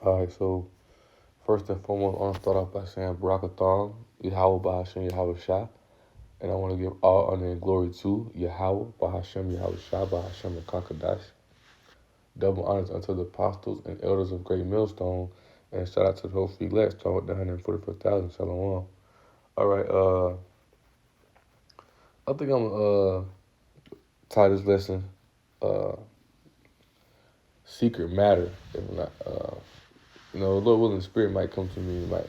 All right, so first and foremost, I want to start off by saying Barakathon, Yahweh Bahashem Yahweh Shah. And I want to give all honor and glory to Yahweh Bahashem Yahweh Shah Bahashem Kakadash. Double honors unto the apostles and elders of Great Millstone. And shout out to the whole free let start with the 144,000. Shalom. All right, I think I'm going to tie this lesson, uh, Secret Matter. If not, Lord willing, Spirit might come to me, might,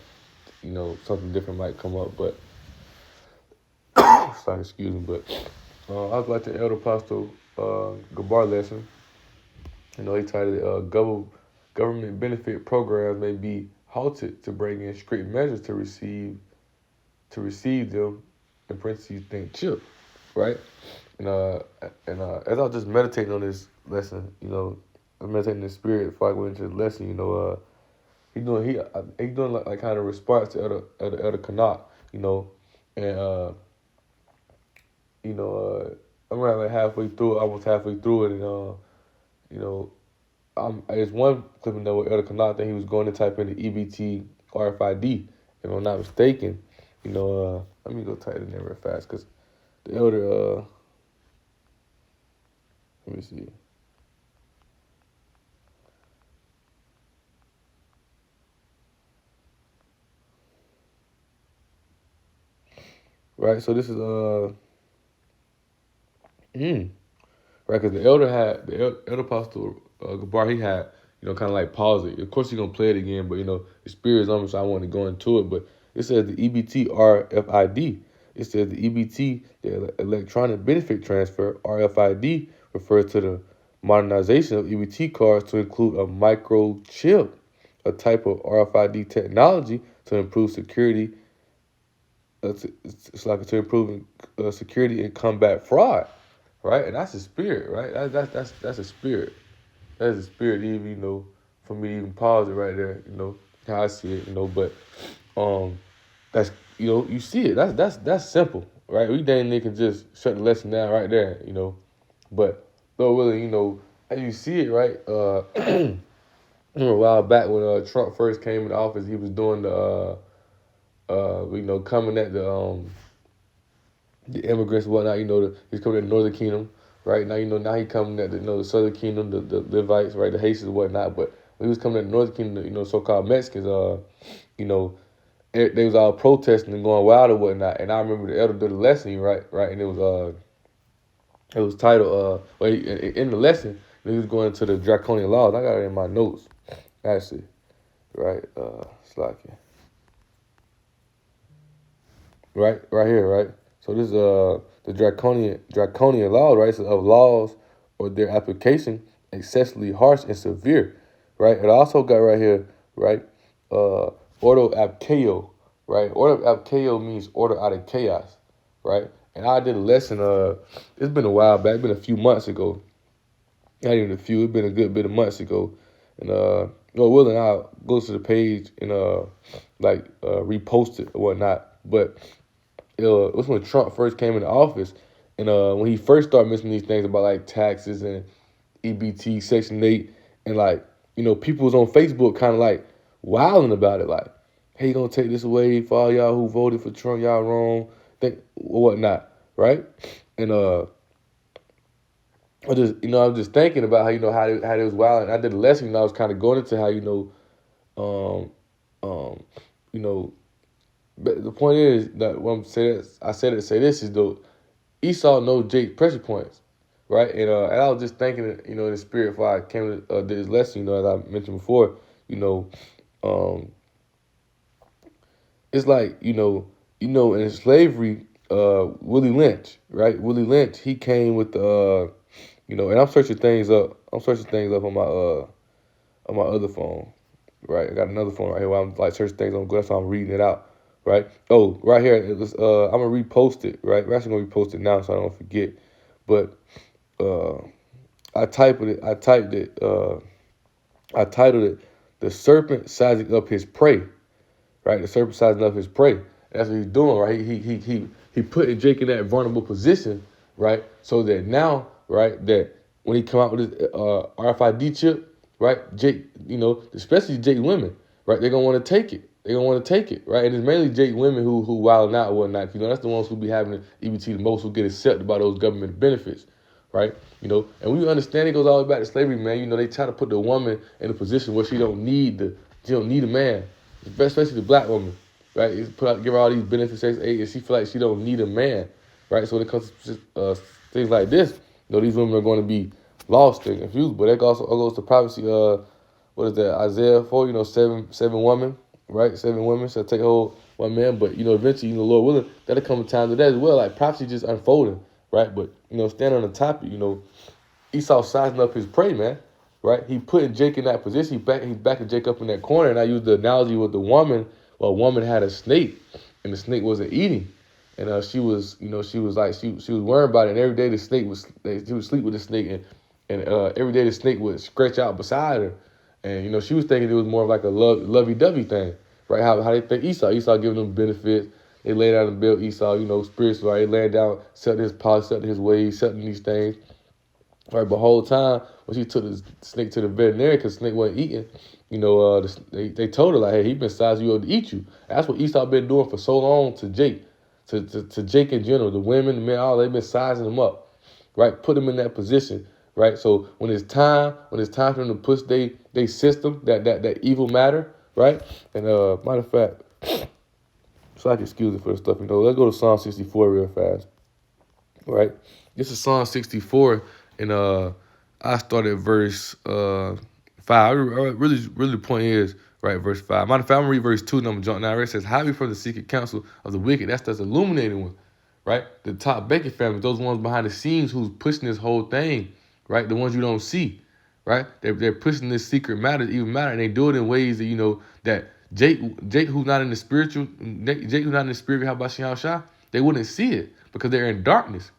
something different might come up, but sorry, excuse me, but I was like the Elder Apostle Gabar lesson. He titled it Government Benefit Programs May Be Halted to Bring in Strict Measures to receive them, in parentheses, think chip, right? And as I was just meditating on this lesson, I was meditating in the spirit before I went into the lesson, he doing like kind of response to Elder Canuck, and I'm around like almost halfway through it, and there's one clip in there where Elder Canuck that he was going to type in the EBT RFID, if I'm not mistaken. Let me go type it in there real fast because the Elder, let me see. Right, so this is right, because the elder apostle Gabar, he had kind of like pause it. Of course, he's gonna play it again, but the spirit is on me, so I want to go into it. But it says the EBT RFID. It says the EBT, the electronic benefit transfer RFID, refers to the modernization of EBT cards to include a microchip, a type of RFID technology to improve security. It's like to improve security and combat fraud, right? And that's a spirit, right? That's a spirit. That's a spirit. Even for me to even pause it right there, how I see it, But that's you see it. That's simple, right? We dang near can just shut the lesson down right there, But though really, as you see it, right? A while back when Trump first came into office, he was doing the coming at the immigrants and whatnot. He's coming at the Northern Kingdom, right? Now he coming at the Southern Kingdom, the Levites, right, the Haitians and whatnot. But when he was coming at the Northern Kingdom, so-called Mexicans, they was all protesting and going wild or whatnot. And I remember the elder did a lesson, right, and it was titled in the lesson he was going to the draconian laws. I got it in my notes, actually, right, slacking. Right here, right? So this is the draconian law, right? So of laws or their application excessively harsh and severe, right? It also got right here, right? Ordo ab chaos, right? Ordo ab chaos means order out of chaos, right? And I did a lesson. It's been a while back. It's been a few months ago. Not even a few. It's been a good bit of months ago. And willing, I'll go to the page and repost it or whatnot, but. It was when Trump first came into office, and when he first started mentioning these things about like taxes and EBT, Section 8, and people was on Facebook kind of like wilding about it, like, hey, you gonna take this away for all y'all who voted for Trump, y'all wrong, whatnot, right? And I was just thinking about how they was wilding. I did a lesson, I was kind of going into how but the point is that what I said it to say this is though Esau knows Jake's pressure points, right? And I was just thinking, in the spirit before I came to did this lesson, as I mentioned before, it's like in slavery, Willie Lynch, right? Willie Lynch, he came with and I'm searching things up. On my other phone, right? I got another phone right here where I'm like searching things on. That's why I'm reading it out. Right? Oh, right here. It was, I'm gonna repost it. Right? We're actually gonna repost it now so I don't forget. But I titled it. I titled it "The Serpent Sizing Up His Prey." Right? The serpent sizing up his prey. That's what he's doing. Right? He putting Jake in that vulnerable position. Right? So that now, right, that when he come out with his RFID chip, right, Jake especially Jake women, right? They're gonna want to take it. They're gonna want to take it, right? And it's mainly Jake women who wilding out and whatnot. That's the ones who be having the EBT the most, who get accepted by those government benefits, right? And we understand it goes all the way back to slavery, man. They try to put the woman in a position where she don't need a man, especially the black woman, right? Give her all these benefits, and she feel like she don't need a man, right? So when it comes to things like this, these women are going to be lost and confused. But that also goes to prophecy. What is that? Isaiah 4. Seven women, right? 7 women shall take hold one man. But eventually, Lord willing, that'll come a time to that as well. Like prophecy just unfolding, right? But stand on the topic. Esau sizing up his prey, man. Right? He putting Jake in that position. He's backing Jake up in that corner. And I used the analogy with the woman. Well, a woman had a snake, and the snake wasn't eating. And she was worried about it. And every day the snake she would sleep with the snake, and every day the snake would scratch out beside her. And she was thinking it was more of like a lovey-dovey thing, right? How they think Esau giving them benefits. They lay down and build Esau, spiritual. Right? They lay down, accepting his policy, accepting his ways, accepting these things. Right, but the whole time when she took the snake to the veterinarian because the snake wasn't eating, they told her like, hey, he been sizing you up to eat you. That's what Esau been doing for so long to Jake, to Jake in general, the women, the men, all they've been sizing him up, right? Put him in that position, right? So when it's time for them to push they system, that evil matter, right? And matter of fact, so I can excuse it for the stuff, let's go to Psalm 64 real fast, right? This is Psalm 64. And I started verse 5. Really, the point is, right, verse 5. Matter of fact, I'm going to read verse 2, and I'm going to jump down. It says, hide me from the secret counsel of the wicked. That's the illuminating one, right? The top Beckett family, those ones behind the scenes who's pushing this whole thing, right? The ones you don't see, right? They're pushing this secret matter, even matter, and they do it in ways that, that Jake who's not in the spiritual, Jake who's not in the spirit, how about SIGH&CRY? They wouldn't see it because they're in darkness.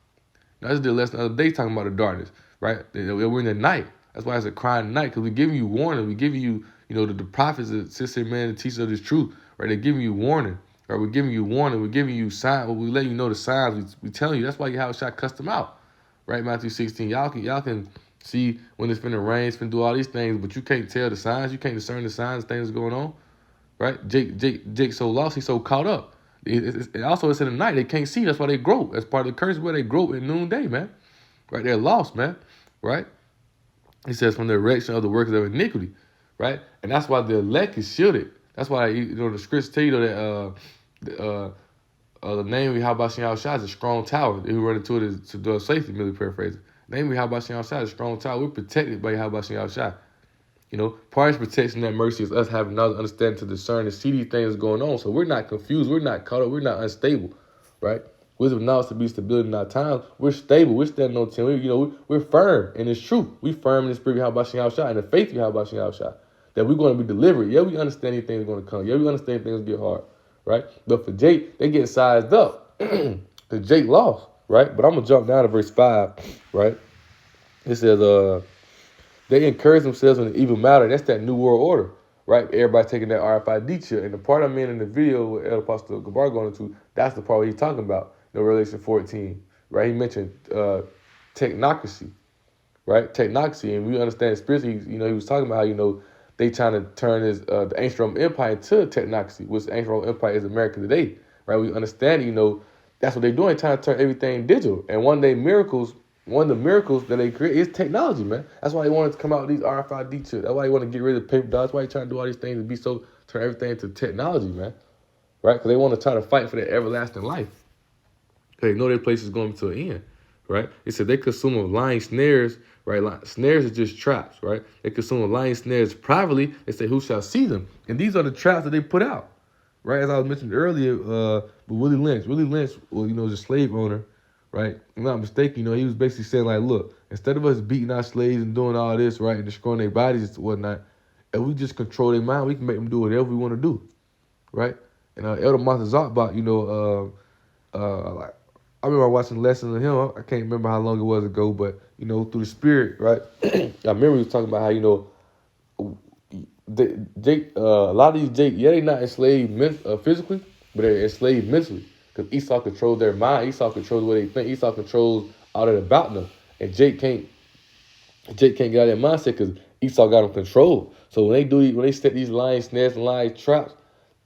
Now, I just did a lesson the other day talking about the darkness, right? We're in the night. That's why it's a crying night, because we're giving you warning. We're giving you, the prophets that sit there, man, and teach us this truth, right? They're giving you warning, right? We're giving you warning. We're giving you signs. We let you know the signs. We telling you. That's why SIGH&CRY cussed them out, right? Matthew 16. Y'all can see when it's finna rain, it's finna do all these things, but you can't tell the signs. You can't discern the signs, things going on, right? Jake so lost. He's so caught up. It also, it's in the night. They can't see. That's why they grope. That's part of the curse where they grope at noonday, man. Right? They're lost, man. Right? He says from the erection of the workers of iniquity. Right? And that's why the elect is shielded. That's why, the scriptures tell you that the name of Yahweh SIGH&CRY is a strong tower. If we run into it is to do safety, merely paraphrasing. The name of Yahweh SIGH&CRY is a strong tower. We're protected by Yahweh SIGH&CRY. Part of protection, that mercy is us having knowledge, understanding to discern and see these things going on. So we're not confused. We're not caught up. We're not unstable, right? Wisdom, knowledge to be stability in our times. We're stable. We're standing on 10. We're firm in this truth. We firm in the spirit of SIGH&CRY and the faith of SIGH&CRY that we're going to be delivered. Yeah, we understand these things are going to come. Yeah, we understand things get hard, right? But for Jake, they get sized up because Jake lost, right? But I'm going to jump down to verse 5, right? It says, they encourage themselves in the evil matter. That's that new world order, right? Everybody taking that RFID chip. And the part I'm in the video with El Pastor Gabar going into, that's the part he's talking about, Revelation 14, right? He mentioned technocracy, right? Technocracy. And we understand spiritually, he was talking about how, they trying to turn the ancient Roman Empire into technocracy, which the ancient Roman Empire is America today, right? We understand, that's what they're doing, trying to turn everything digital. And one of the miracles that they create is technology, man. That's why they wanted to come out with these RFID chips. That's why they want to get rid of paper dollars. That's why they trying to do all these things and turn everything into technology, man. Right? Because they want to try to fight for that everlasting life. They know their place is going to an end, right? It said they consume of lying snares, right? Snares are just traps, right? They consume of lying snares privately. They say, who shall see them? And these are the traps that they put out, right? As I was mentioning earlier, with Willie Lynch. Willie Lynch, was a slave owner, right? If I'm not mistaken, he was basically saying, like, look, instead of us beating our slaves and doing all this, right, and destroying their bodies and whatnot, if we just control their mind, we can make them do whatever we want to do, right? And Elder Martha Zalbach, like, I remember watching lessons of him. I can't remember how long it was ago, but, through the spirit, right? I remember he was talking about how, a lot of these Jake, they not enslaved physically, but they're enslaved mentally. Because Esau controls their mind. Esau controls what they think. Esau controls all that about them. And Jake can't get out of their mindset because Esau got them controlled. So when they set these lion snares and lion traps,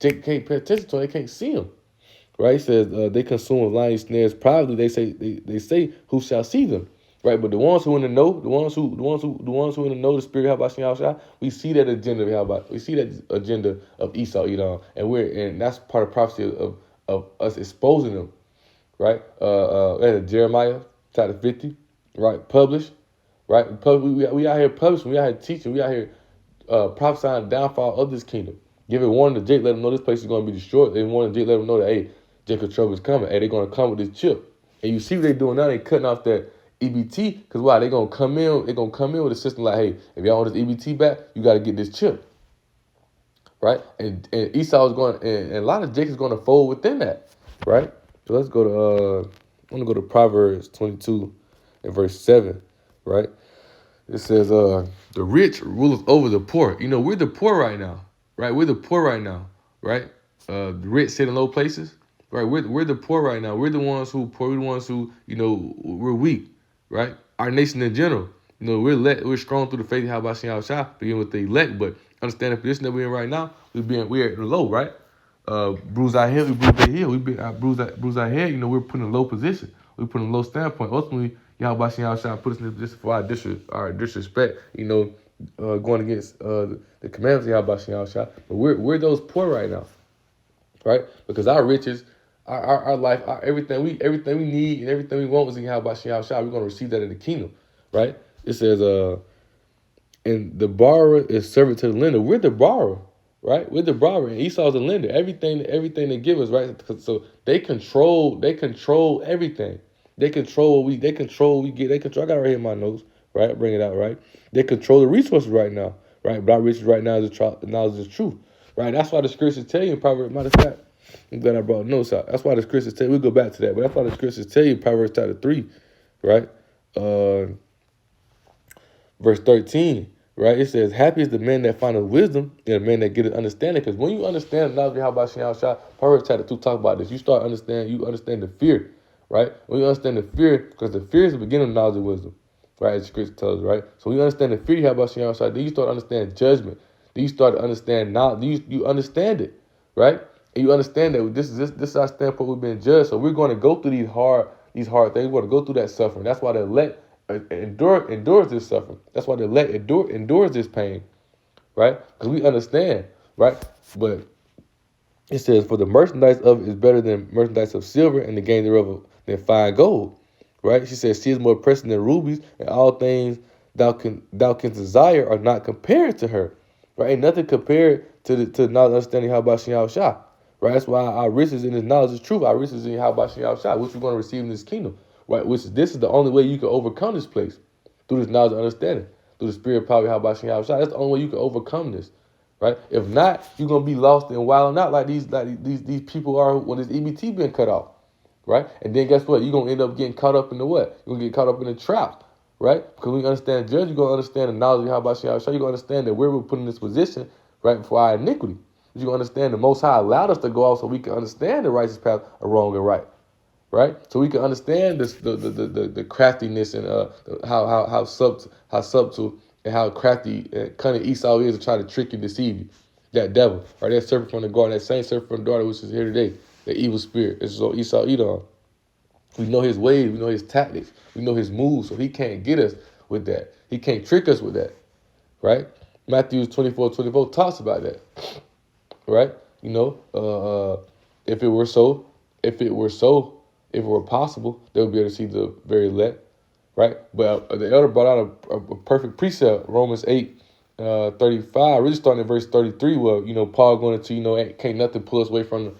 Jacob can't pay attention to them. They can't see them. Right? It says they consume lion snares privately. They say who shall see them. Right? But the ones who in the know, the ones who in the know the spirit of Habashim, we see that agenda we see that agenda of Esau, and that's part of prophecy of us exposing them. Right? Jeremiah chapter 50, right? Published. Right? We out here publishing, we out here teaching, we out here prophesying the downfall of this kingdom. Give it warning to Jake, let them know this place is going to be destroyed. They warning Jake, let them know that, hey, Jacob trouble is coming. Hey, they're going to come with this chip. And you see what they're doing now, they cutting off that EBT, because why? They're going to come in with a system like, hey, if y'all want this EBT back, you got to get this chip. Right? And Esau is going, and a lot of Jacob's going to fold within that. Right? So let's go to, I'm going to go to Proverbs 22 and verse 7. Right? It says, the rich ruleth over the poor. We're the poor right now. Right? We're the poor right now. Right? The rich sit in low places. Right? We're the poor right now. We're the ones who poor. We're the ones who, we're weak. Right? Our nation in general. We're strong through the faith of Habashim Shah, begin with the elect, but understand the position that we're in right now, we're at the low, right? Bruise our head, we bruise their heel. We bruise our head, we're put in a low position. We put in a low standpoint. Ultimately, Yahweh Shah put us in this position for our disrespect, going against the commandments of Yahweh Shah. But we're those poor right now, right? Because our riches, our life, everything we need and everything we want is in Yahweh Shah. We're going to receive that in the kingdom, right? It says, and the borrower is servant to the lender. We're the borrower, right? We're the borrower, and Esau's the lender. Everything they give us, right? So they control everything. They control what we get. They control. I got it right here in my notes, right? Bring it out, right? They control the resources right now, right? But our riches right now is the knowledge of the truth, right? That's why the scriptures tell you in Proverbs. Matter of fact, I'm glad I brought notes out. That's why the scriptures tell you. We'll go back to that, but that's why the scriptures tell you in Proverbs chapter 3, right? Verse 13, right? It says, happy is the man that findeth wisdom and the man that getteth understanding. Because when you understand the knowledge of Habashim Shah, Proverbs chapter 2 talk about this. You understand the fear, right? When you understand the fear, because the fear is the beginning of knowledge and wisdom, right? As the scripture tells us, right? So when you understand the fear of Habashim Shah, then you start to understand judgment. Then you start to understand knowledge. You understand it, right? And you understand that this is our standpoint. We've been judged. So we're going to go through these hard things. We're going to go through that suffering. That's why the elect endures this suffering. That's why the elect endures this pain, right? Because we understand, right? But it says, for the merchandise of it is better than merchandise of silver, and the gain thereof than fine gold, right? She says, she is more precious than rubies, and all things thou can desire are not compared to her, right? Ain't nothing compared to knowledge understanding how about Shah Shah, right? That's why our riches in this knowledge is truth. Our riches in how about Shah Shah, which we're going to receive in this kingdom. Right, this is the only way you can overcome this place, through this knowledge and understanding, through the spirit of power. How about Shah? That's the only way you can overcome this, right? If not, you're gonna be lost and wilding out like these people are when this EBT being cut off, right? And then guess what? You're gonna end up getting caught up in the what? You're gonna get caught up in the trap, right? Because when you understand judge, you're gonna understand the knowledge of how about Shah. You're gonna understand that we're put in this position, right, for our iniquity. You're gonna understand the Most High allowed us to go out so we can understand the righteous path of wrong and right. Right, so we can understand this, the craftiness and how subtle and how crafty and cunning Esau is to try to trick and deceive you. That devil, right? That serpent from the garden, that same serpent from the daughter, which is here today, the evil spirit. This is what Esau Edom. We know his ways, we know his tactics, we know his moves, so he can't get us with that. He can't trick us with that, right? Matthew 24:24 talks about that, right? If it were so. If it were possible, they would be able to see the very elect, right? But the elder brought out a perfect precept, Romans 8:35, really starting at verse 33, where, Paul going into, can't nothing pull us away from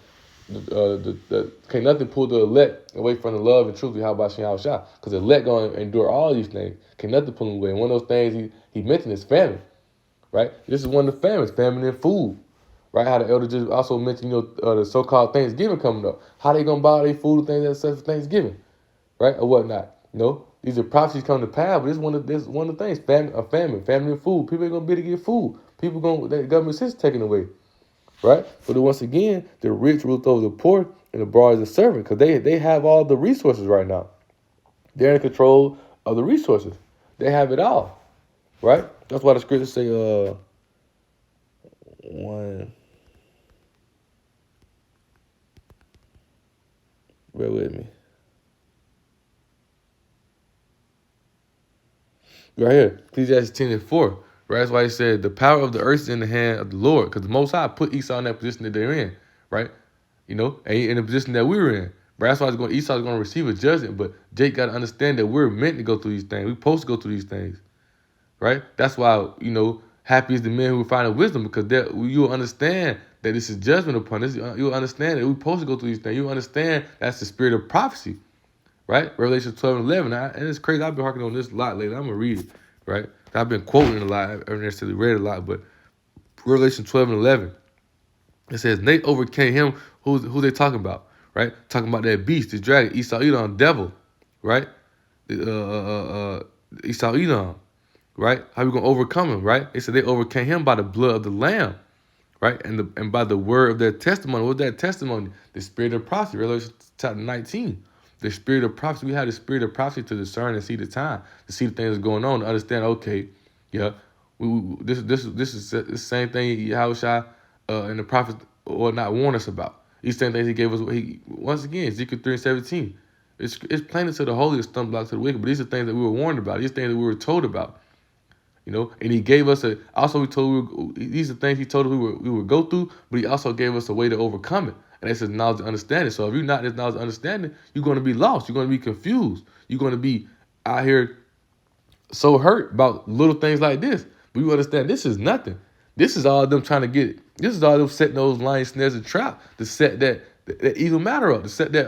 can't nothing pull the elect away from the love and truth of how about Shah. Because the elect going to endure all these things. Can't nothing pull them away. And one of those things he mentioned is famine, right? This is one of the famines, famine and food. Right, how the elder just also mentioned, the so-called Thanksgiving coming up. How they gonna buy their food and things that's for Thanksgiving, right, or whatnot? These are prophecies coming to pass. But this is one of the things: famine and food. People ain't gonna be able to get food. The government system taken away, right? But once again, the rich rule over the poor, and the borrower is a servant, because they have all the resources right now. They're in control of the resources. They have it all, right? That's why the scriptures say, one, bear with me. Right here, Ecclesiastes 10:4. Right, that's why he said the power of the earth is in the hand of the Lord, because the Most High put Esau in that position that they're in, right? You know, and in the position that we were in. Right, that's why Esau's going to receive a judgment, but Jake got to understand that we're meant to go through these things. We're supposed to go through these things, right? That's why, happy is the man who find wisdom, because you'll understand that this is judgment upon this. You'll understand that we're supposed to go through these things. You'll understand that's the spirit of prophecy, right? Revelation 12:11. And it's crazy. I've been harking on this a lot lately. I'm going to read it, right? I've been quoting it a lot. I haven't necessarily read it a lot, but Revelation 12:11. It says, they overcame him. Who they talking about, right? Talking about that beast, the dragon, Esau, Edom, devil, right? Esau, Edom, right? How we going to overcome him, right? They said they overcame him by the blood of the Lamb, right? And by the word of their testimony. What's that testimony? The spirit of prophecy, Revelation chapter 19. The spirit of prophecy. We have the spirit of prophecy to discern and see the time, to see the things that's going on, to understand, okay, yeah, this is the same thing Yahushua and the prophets or not warn us about. These same things he gave us. Once again, Ezekiel 3:17. It's plain to the holy, stumbling block to the wicked. But these are things that we were warned about. These things that we were told about. And he gave us these are things he told us we would go through, but he also gave us a way to overcome it. And that's his knowledge and understanding. So if you're not this knowledge and understanding, you're going to be lost. You're going to be confused. You're going to be out here so hurt about little things like this. But you understand this is nothing. This is all them trying to get it. This is all them setting those lion snares and trap to set that evil matter up, to set that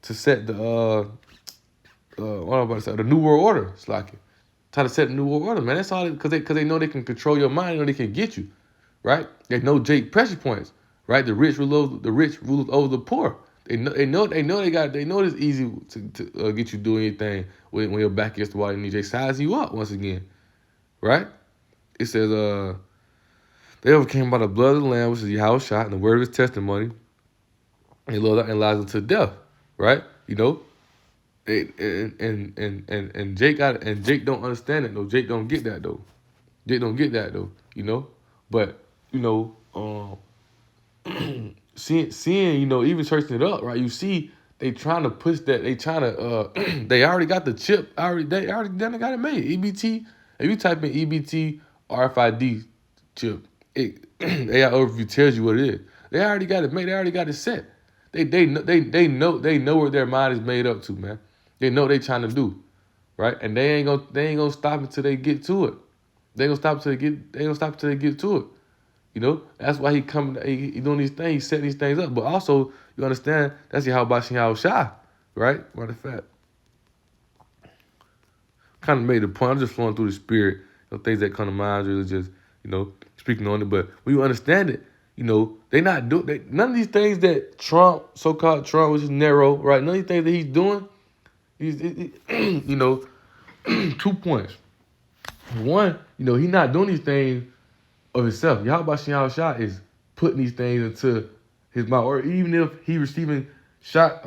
to set the what I'm about to say, the new world order. It's like try to set the new world order, man. That's all because they know they can control your mind. They know they can get you, right? They know Jake pressure points, right? The rich rule over the poor. They know it's easy to get you doing anything when your back against the wall and they size you up once again, right? It says they overcame by the blood of the Lamb, which is Yahushua, and the word of his testimony, and loved and lies unto death, right? And Jake don't understand it though. Jake don't get that though. But seeing even searching it up, right? You see they trying to push that. They trying to they already got the chip. They already got it made. EBT. If you type in EBT RFID chip, AI overview tells you what it is. They already got it made. They already got it set. They know what their mind is made up to, man. They know what they trying to do, right? And they ain't gonna stop until they get to it. They gonna stop until they get to it. That's why he doing these things, he's setting these things up. But also, you understand, that's how Shy, right? Matter of fact, kind of made the point. I'm just flowing through the spirit. Things that come to mind, really just, speaking on it. But when you understand it, they not doing none of these things that Trump, so-called Trump, which is narrow, right? None of these things that he's doing, 2 points. One, he's not doing these things of himself. Yahweh is putting these things into his mouth, or even if he receiving shot,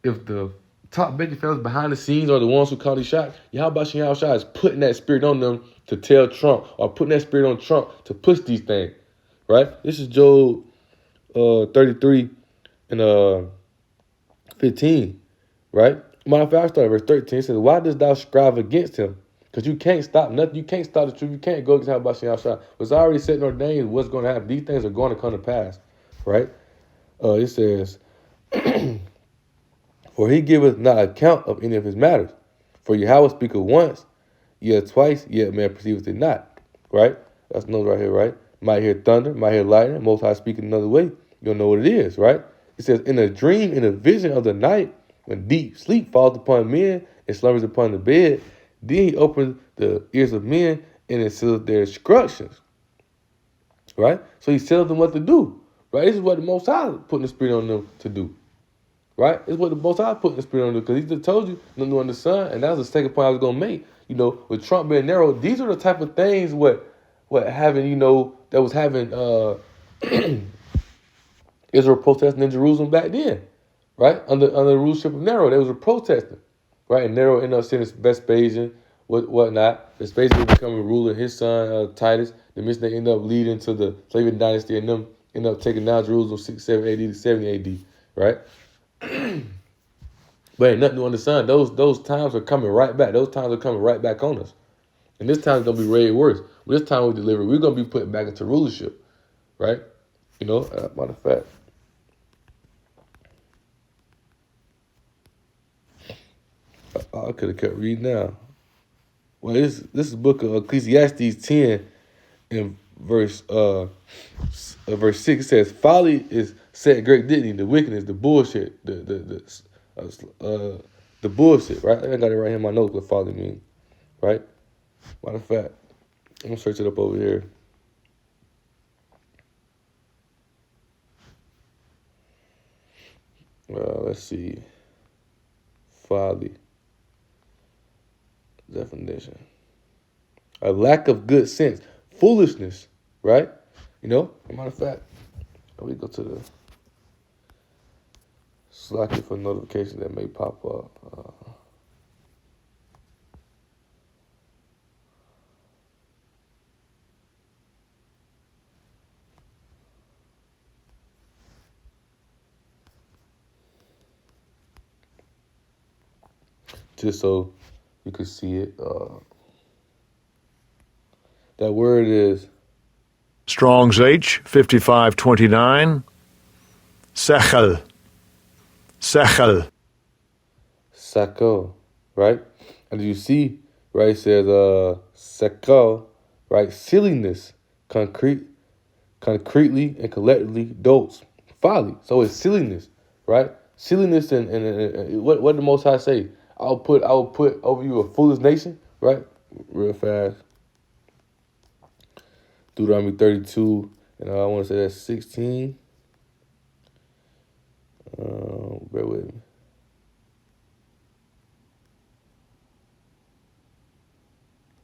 if the top banking fellas behind the scenes are the ones who call these shots, Yahweh is putting that spirit on them to tell Trump, or putting that spirit on Trump to push these things, right? This is Job 33 and 15, right? Matter of fact, I start at verse 13. It says, why dost thou strive against him? Because you can't stop nothing. You can't stop the truth. You can't go against how about Shah. It's already set and ordained what's going to happen. These things are going to come to pass, right? It says, for he giveth not account of any of his matters. For Yahweh speaketh once, yet twice, yet man perceiveth it not, right? That's note right here, right? Might hear thunder, might hear lightning, Most High speaking another way. You don't know what it is, right? It says, in a dream, in a vision of the night, when deep sleep falls upon men and slumbers upon the bed, then he opens the ears of men and it seals their instructions, right? So he tells them what to do, right? This is what the Most High putting the spirit on them to do, right? It's what the Most High putting the spirit on them, because he just told you nothing new under the sun, and that was the second point I was going to make. With Trump being narrow, these are the type of things what having, that was having Israel protesting in Jerusalem back then, right? Under the rulership of Nero, they was a protesting, right? And Nero ended up sending Vespasian, whatnot. Vespasian was becoming ruler. His son Titus, the mission they ended up leading to the Flavian dynasty, and them ended up taking down Jerusalem 67 AD to 70 AD, right? But ain't nothing new under the sun. Those times are coming right back. Those times are coming right back on us. And this time is gonna be way worse. But this time we deliver, we're gonna be put back into rulership, right? You know, matter of fact. I could have kept reading now. Well, this is book of Ecclesiastes 10 and verse 6 says, folly is set in great dignity, the wickedness, the bullshit, the bullshit, right? I got it right here in my notes what folly means, right? Matter of fact, I'm gonna search it up over here. Let's see. Folly. Definition. A lack of good sense. Foolishness, right? You know, as a matter of fact, we go to the Slack for notifications that may pop up. Just so you can see it. That word is Strong's H 5529. Sechel. Sako, right? And you see, right, it says Sako, right? Silliness, concretely and collectively, dolts, folly. So it's silliness, right? Silliness and what the Most High say? I will put over you a foolish nation, right? Real fast. Deuteronomy 32, and I want to say that's 16. Bear with me.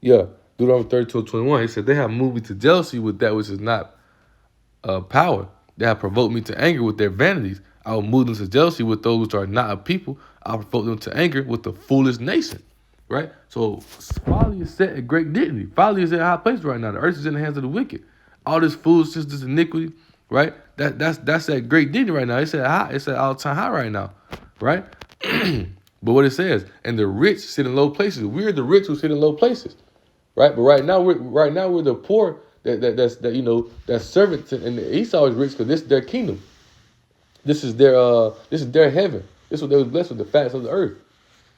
Yeah, Deuteronomy 32:21. He said, they have moved me to jealousy with that which is not power. They have provoked me to anger with their vanities. I will move them to jealousy with those which are not a people. I will provoke them to anger with the foolish nation. Right? So folly is set at great dignity. Folly is at a high place right now. The earth is in the hands of the wicked. All this foolishness, this iniquity, right? That's at great dignity right now. It's at high. It's at all-time high right now, right? But what it says, and the rich sit in low places. We're the rich who sit in low places, right? But right now we're the poor that's servants, and Esau is rich because this is their kingdom. This is their heaven. This is what they was blessed with, the facts of the earth,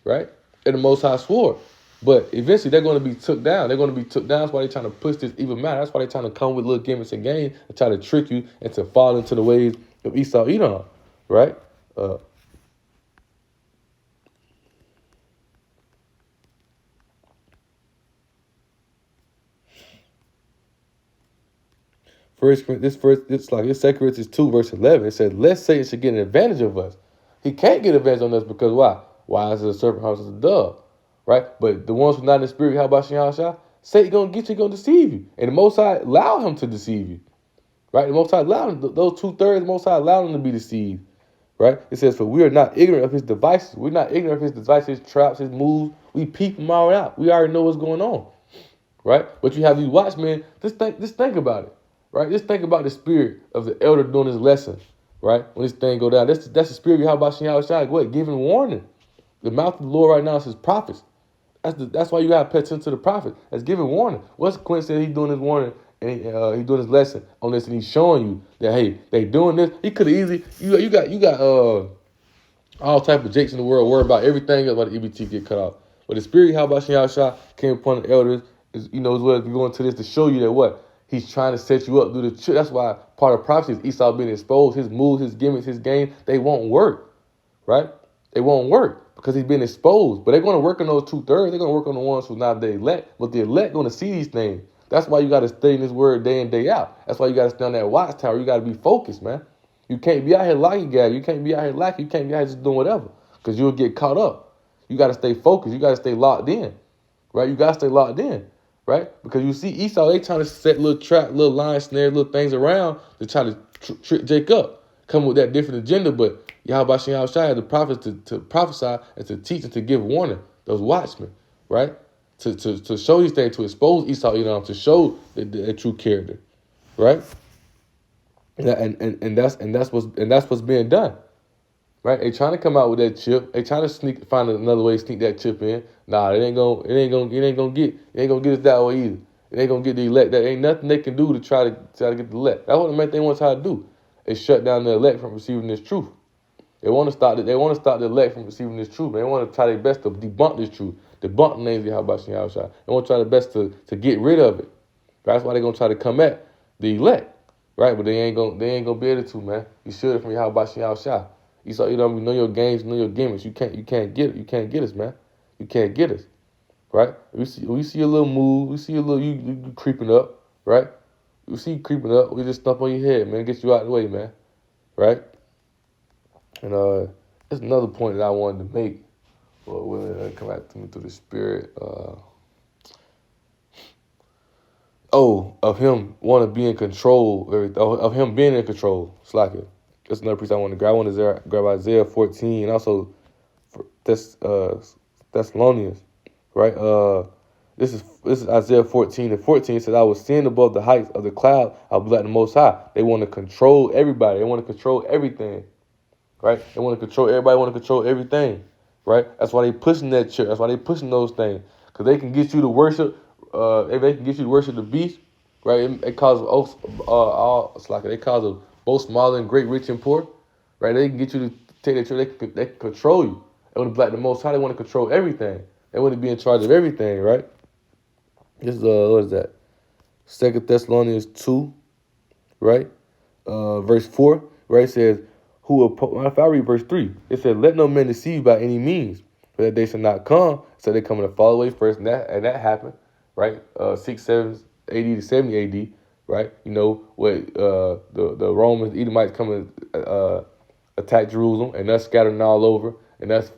right? And the Most High swore. But eventually they're going to be took down. They're going to be took down. That's why they're trying to push this evil matter. That's why they're trying to come with little gimmicks and games and try to trick you into falling into the ways of Esau, Edom, right? It's like 2 Corinthians 2, verse 11. It says, lest Satan should get an advantage of us. He can't get advantage on us because why? Why is it a serpent, how is it a dove? Right? But the ones who are not in the spirit, how about SIGH&CRY? Satan gonna get you, gonna deceive you. And the Most High allow him to deceive you. Right? The Most High allowed him, those 2/3, the Most High allowed him to be deceived. Right? It says, for we are not ignorant of his devices. We're not ignorant of his devices, his traps, his moves. We peep them all out. We already know what's going on. Right? But you have these watchmen, just think about it. Right? Just think about the spirit of the elder doing his lesson. Right? When this thing go down. That's the spirit of how about SIGH&CRY? What? Giving warning. The mouth of the Lord right now is his prophets. That's why you gotta pay attention to the prophet. That's giving warning. What's Quinn said? He's doing his warning and he's doing his lesson on this, and he's showing you that hey, they doing this. He could have easily you got all type of jakes in the world worry about everything about the EBT get cut off. But the spirit, how about SIGH&CRY came upon the elders is as well as going to this to show you that what he's trying to set you up through the church. That's why part of prophecy is Esau being exposed. His moves, his gimmicks, his game, they won't work, right? They won't work because he's been exposed. But they're going to work on those 2/3. They're going to work on the ones who's not the elect. But the elect going to see these things. That's why you got to stay in this word day in, day out. That's why you got to stay on that watchtower. You got to be focused, man. You can't be out here lacking, guys. You can't be out here lacking. You can't be out here just doing whatever because you'll get caught up. You got to stay focused. You got to stay locked in, right? You got to stay locked in, right? Because you see Esau, they trying to set little trap, little line snare, little things around to try to trick Jacob. come with that different agenda, but Yahweh Shem Shai had the prophets to prophesy and to teach and to give warning, those watchmen, right? To show these things, to expose Esau, to show the true character, right? And that's what's being done. Right? They trying to come out with that chip. They trying to find another way to sneak that chip in. Nah, it ain't gonna get us that way either. It ain't gonna get the elect. There ain't nothing they can do to try to get the elect. That's what the main thing want to try to do. Is shut down the elect from receiving this truth. They want to stop the elect from receiving this truth. They want to try their best to debunk this truth, debunk the names of Yahweh Shem Yahushua. They want to try their best to get rid of it. That's why they're gonna try to come at the elect, right? But they ain't gonna be able to, man. You should from Yahweh Shem Yahushua. You know your games, know your gimmicks. You can't get us, man. You can't get us, right? We see a little move. We see a little you creeping up, right? We see you creeping up. We just stomp on your head, man. Get you out of the way, man, right? And there's another point that I wanted to make. Well, will it come back to me through the spirit? Of him want to be in control. Of him being in control. It's like it. That's another piece I want to grab. I want to grab Isaiah 14 and also Thessalonians, right? This is Isaiah 14 and 14. It says, I was seeing above the heights of the cloud, I was like the Most High. They want to control everybody. They want to control everything, right? They want to control everybody. Want to control everything, right? That's why they pushing that church. That's why they pushing those things, because they can get you to worship. If they can get you to worship the beast, right? It causes they cause both small and great, rich and poor, right? They can get you to take that church. They can control you. They want to be like the Most High. They want to control everything. They want to be in charge of everything, right? This is what is that? 2 Thessalonians 2, right? Verse 4, right? It says, if I read verse 3, it says, let no man deceive you by any means, for that they shall not come. So they coming to fall away first, and that happened, right? 6, 7 AD to 70 AD, right? You know, what the Romans, Edomites come and attack Jerusalem, and us scattering all over, and us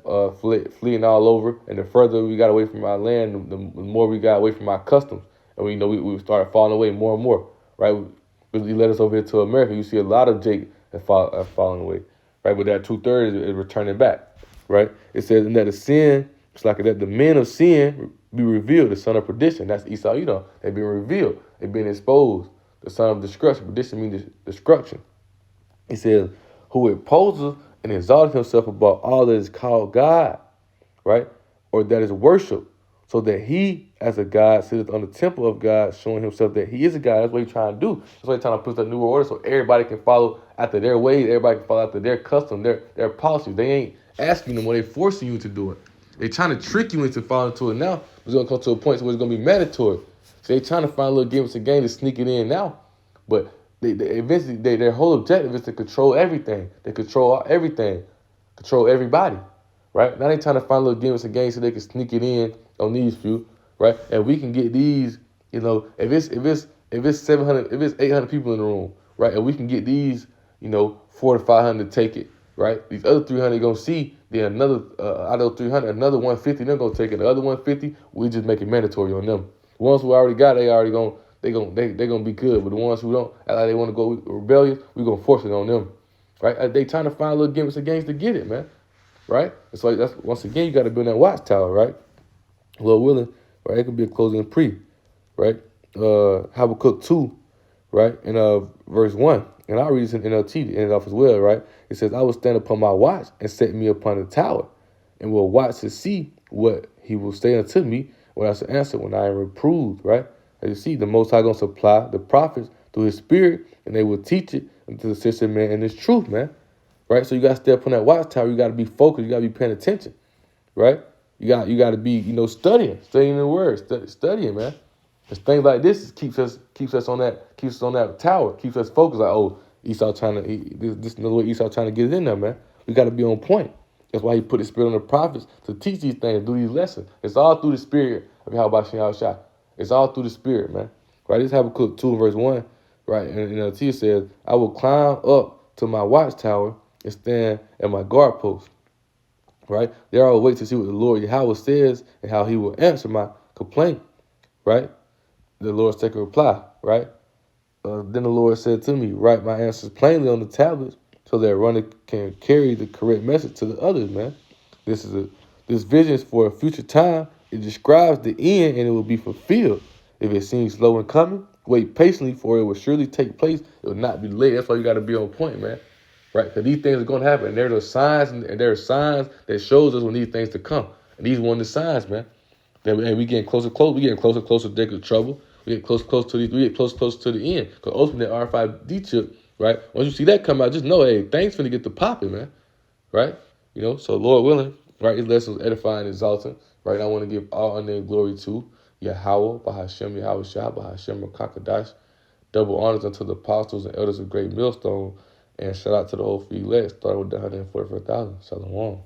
fleeing all over. And the further we got away from our land, the more we got away from our customs. And we started falling away more and more, right? He led us over here to America. You see a lot of Jake have fallen away, right? But that 2/3 is returning back, right? It says, and that the sin, it's like that the men of sin be revealed, the son of perdition. That's Esau, Edom. They've been revealed. They've been exposed. The son of destruction. Perdition means destruction. He says, who opposes and exalts himself above all that is called God, right? Or that is worship, so that he, as a God, sitteth on the temple of God, showing himself that he is a God. That's what he's trying to do. That's why he's trying to put that new order so everybody can follow after their ways. Everybody can follow after their custom, their policies. They ain't asking them, or they forcing you to do it. They trying to trick you into following into it now. It's going to come to a point where it's going to be mandatory. So they trying to find a little gimmicks and game to sneak it in now. But they eventually, their whole objective is to control everything. They control everything, control everybody, right? Now they trying to find little gimmicks and games so they can sneak it in on these few, right? And we can get these, if it's 700, if it's 800 people in the room, right? And we can get these, 400 to 500 to take it, right? These other 300 gonna see. Then another out of 300, another 150 they're gonna take it. The other 150 we just make it mandatory on them. The ones who already got, they gonna be good. But the ones who don't, like they want to go rebellious, we gonna force it on them, right? They trying to find little gimmicks and games to get it, man, right? And so that's once again you got to build that watchtower, right? Lord willing, right? It could be a closing pre, right? Habakkuk 2, right? In verse 1, and I'll read this in NLT to end it off as well, right? It says, I will stand upon my watch and set me upon the tower, and will watch to see what he will say unto me, what I shall answer when I am reproved, right? As you see, the Most High going to supply the prophets through his spirit, and they will teach it unto the sincere man in his truth, man, right? So you got to stay up on that watchtower. You got to be focused. You got to be paying attention, right? You got to be, studying the word, studying, man. Because things like this keeps us on that tower, keeps us focused. Like, oh, Esau this is another way Esau trying to get it in there, man. We got to be on point. That's why he put his spirit on the prophets to teach these things, do these lessons. It's all through the spirit of Yahweh Shem Yahushua. It's all through the spirit, man. Right? This Habakkuk 2 verse 1, right? And T says, I will climb up to my watchtower and stand at my guard post. Right? There I will wait to see what the Lord Yahweh says and how he will answer my complaint. Right? The Lord's second reply. Right? Then the Lord said to me, write my answers plainly on the tablets so that runner can carry the correct message to the others, man. This vision is for a future time. It describes the end and it will be fulfilled. If it seems slow in coming, wait patiently for it will surely take place. It will not be late. That's why you got to be on point, man. Right? Because these things are going to happen. And there's are signs, and there are signs that shows us when these things to come. And these one of the signs, man. That we getting closer, close. We getting closer, closer to the trouble. We get close to the. We get close to the end. Because ultimately, that RFID chip, right? Once you see that come out, just know, hey, things finna get to popping, man. Right? So Lord willing, right? His lesson was edifying and exalting. Right? I want to give all honor and glory to Yahweh, Bahashem, Yahweh Shah, Bahashem, Kakadash. Double honors unto the apostles and elders of Great Millstone. And shout out to the whole free elect, starting with the 144,000. Shalom.